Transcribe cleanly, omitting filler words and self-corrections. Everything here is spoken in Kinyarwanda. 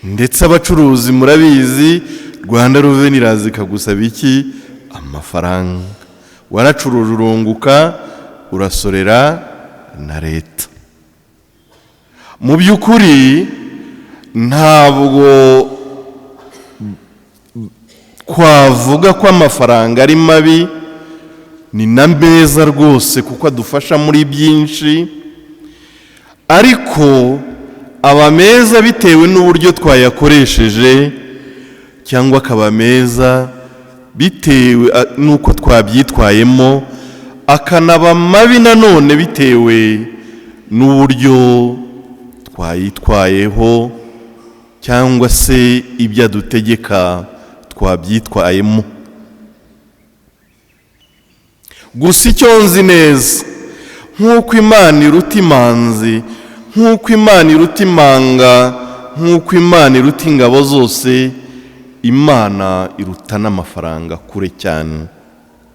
ndetse abacuruzi murabizi Rwanda Revenue iraza ikagusaba iki? Amafaranga. Waracuruje urunguka, urasorera na leta. Mu by'ukuri ntabwo kwavuga ko amafaranga ari mabi, ni na meza rwose kuko adufasha muri byinshi, ariko aba meza bitewe n'uburyo twayakoresheje, cyangwa akaba meza bitewe n'uko twabyitwayemo, akanaba mabi nanone bitewe n'uburyo twayitwayeho cyangwa se ibyo adutegeka twabyitwayemo. Gusa icyo nzi neza, nk'uko Imana iruta imanzi, nk'uko Imana iruta imanga, nk'uko Imana iruta ingabo zose, Imana iruta n'amafaranga kure cyane.